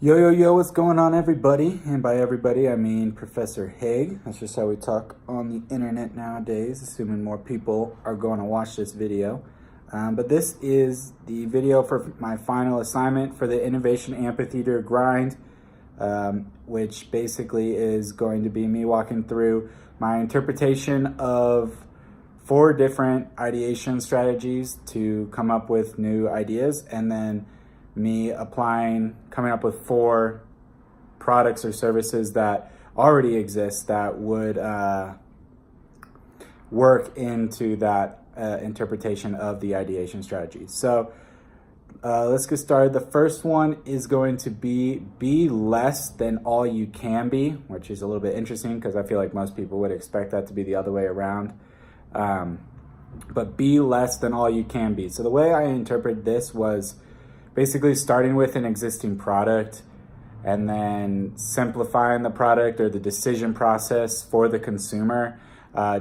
Yo, yo, yo, what's going on, everybody? And by everybody, I mean Professor Haig. That's just how we talk on the internet nowadays, assuming more people are going to watch this video. But this is the video for my final assignment for the Innovation Amphitheater grind, which basically is going to be me walking through my interpretation of 4 different ideation strategies to come up with new ideas, and then me coming up with 4 products or services that already exist that would work into that interpretation of the ideation strategy. So let's get started. The first one is going to be less than all you can be, which is a little bit interesting because I feel like most people would expect that to be the other way around. But be less than all you can be. So the way I interpret this was basically starting with an existing product and then simplifying the product or the decision process for the consumer,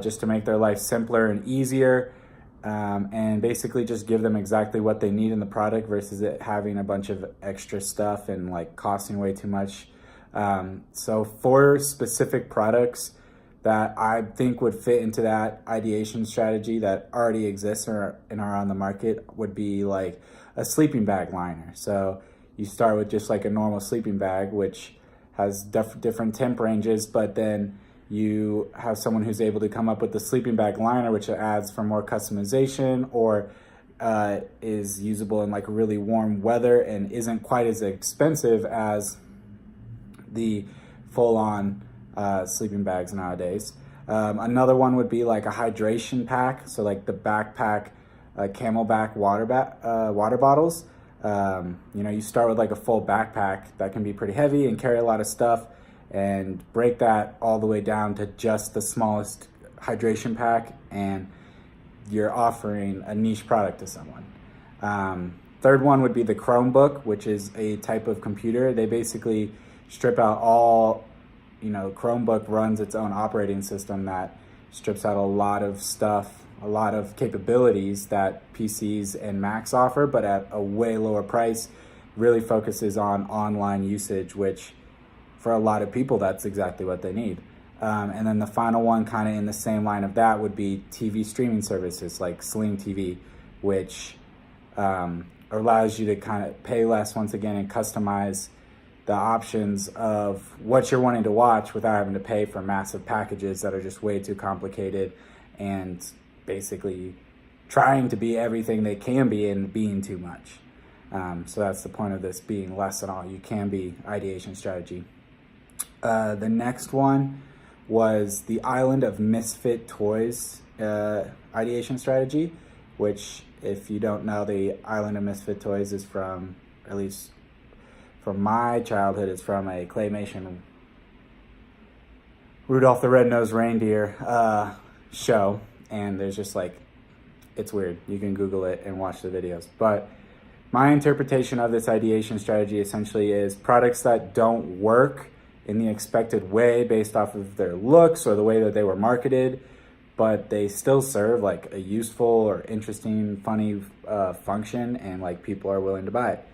just to make their life simpler and easier, and basically just give them exactly what they need in the product versus it having a bunch of extra stuff and like costing way too much. So 4 specific products that I think would fit into that ideation strategy that already exists and are on the market would be like a sleeping bag liner. So you start with just like a normal sleeping bag, which has different temp ranges, but then you have someone who's able to come up with the sleeping bag liner, which adds for more customization or is usable in like really warm weather and isn't quite as expensive as the full-on sleeping bags nowadays. Another one would be like a hydration pack. So like the backpack Camelback water bottles. You start with like a full backpack that can be pretty heavy and carry a lot of stuff, and break that all the way down to just the smallest hydration pack, and you're offering a niche product to someone. Third one would be the Chromebook, which is a type of computer. They basically strip out all, Chromebook runs its own operating system that strips out a lot of stuff, a lot of capabilities that PCs and Macs offer, but at a way lower price. Really focuses on online usage, which for a lot of people, that's exactly what they need. And then the final one, kind of in the same line of that, would be TV streaming services like Sling TV, which allows you to kind of pay less once again and customize the options of what you're wanting to watch without having to pay for massive packages that are just way too complicated and basically trying to be everything they can be and being too much. So that's the point of this being less than all you can be ideation strategy. The next one was the Island of Misfit Toys ideation strategy, which, if you don't know, the Island of Misfit Toys is from, at least from my childhood, it's from a claymation Rudolph the Red-Nosed Reindeer show. And there's just like, it's weird. You can Google it and watch the videos. But my interpretation of this ideation strategy essentially is products that don't work in the expected way based off of their looks or the way that they were marketed, but they still serve like a useful or interesting, funny function, and like people are willing to buy it.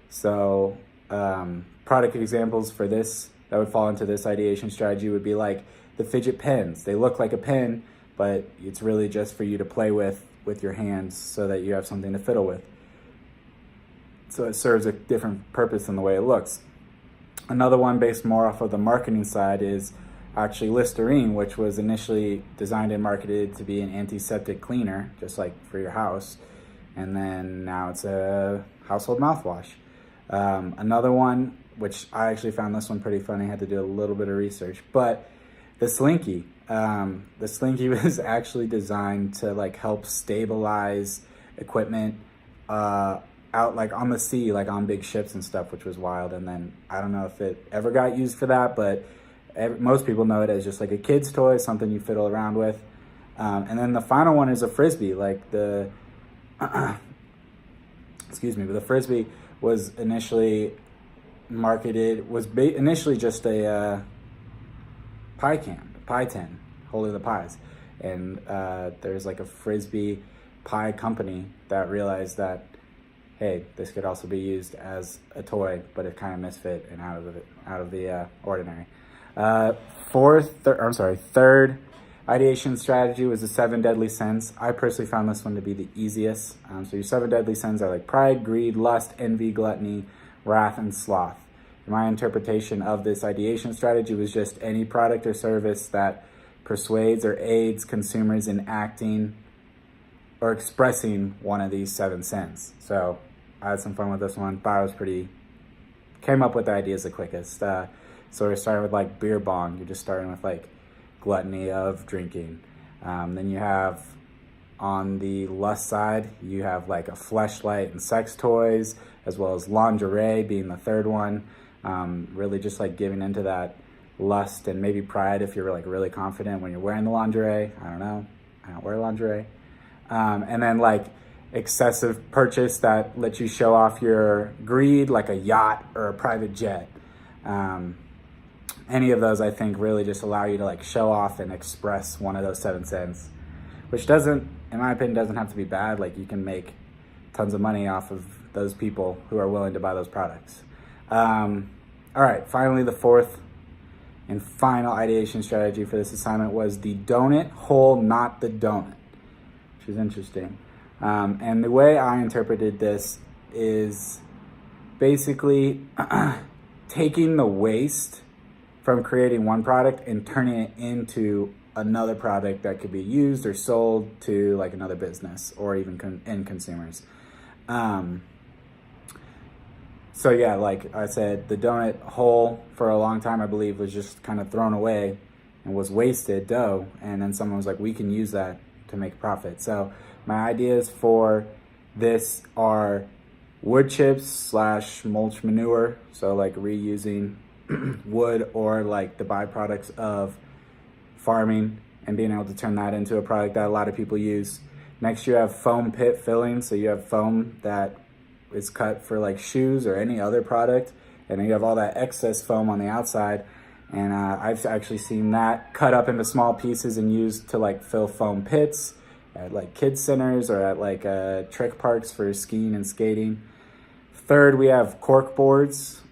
So product examples for this that would fall into this ideation strategy would be like the fidget pens. They look like a pen, but it's really just for you to play with your hands so that you have something to fiddle with. So it serves a different purpose than the way it looks. Another one based more off of the marketing side is actually Listerine, which was initially designed and marketed to be an antiseptic cleaner, just like for your house. And then now it's a household mouthwash. Another one, which I actually found this one pretty funny, I had to do a little bit of research, but the Slinky. The Slinky was actually designed to like help stabilize equipment out like on the sea, like on big ships and stuff, which was wild. And then I don't know if it ever got used for that, but most people know it as just like a kid's toy, something you fiddle around with. And then the final one is a Frisbee, like the excuse me, but the Frisbee was initially marketed, initially just a pie tin holding the pies. And there's like a Frisbee pie company that realized that hey, this could also be used as a toy, but it kind of misfit and out of the ordinary. Third ideation strategy was the 7 deadly sins. I personally found this one to be the easiest. So your 7 deadly sins are like pride, greed, lust, envy, gluttony, wrath, and sloth. My interpretation of this ideation strategy was just any product or service that persuades or aids consumers in acting or expressing one of these 7 sins. So I had some fun with this one. Thought it was came up with the ideas the quickest. So we're starting with like beer bong. You're just starting with like gluttony of drinking. Then you have on the lust side, you have like a fleshlight and sex toys, as well as lingerie being the third one. Really just like giving into that lust and maybe pride if you're like really confident when you're wearing the lingerie. I don't know. I don't wear lingerie. And then like excessive purchase that lets you show off your greed, like a yacht or a private jet. Any of those, I think, really just allow you to like show off and express one of those 7 sins, which doesn't, in my opinion, doesn't have to be bad. Like you can make tons of money off of those people who are willing to buy those products. All right, finally, the fourth and final ideation strategy for this assignment was the donut hole, not the donut, which is interesting. And the way I interpreted this is basically taking the waste from creating one product and turning it into another product that could be used or sold to like another business or even end consumers. So yeah, like I said, the donut hole for a long time, I believe, was just kind of thrown away and was wasted dough. And then someone was like, we can use that to make profit. So my ideas for this are wood chips / mulch manure. So like reusing wood or like the byproducts of farming and being able to turn that into a product that a lot of people use. Next, you have foam pit filling. So you have foam that is cut for like shoes or any other product, and then you have all that excess foam on the outside. And I've actually seen that cut up into small pieces and used to like fill foam pits at like kids centers or at like trick parks for skiing and skating. Third, we have cork boards,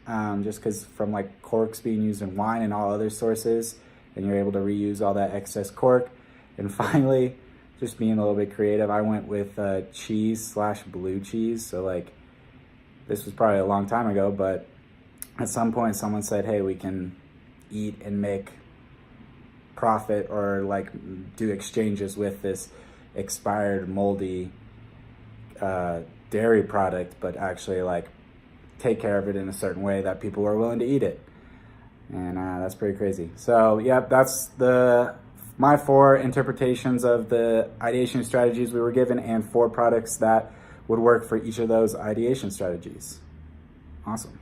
just because from like corks being used in wine and all other sources, and you're able to reuse all that excess cork. And finally, just being a little bit creative, I went with cheese / blue cheese. So like, this was probably a long time ago, but at some point someone said, hey, we can eat and make profit or like do exchanges with this expired moldy dairy product, but actually like take care of it in a certain way that people were willing to eat it. And that's pretty crazy. So yeah, that's my 4 interpretations of the ideation strategies we were given and 4 products that would work for each of those ideation strategies. Awesome.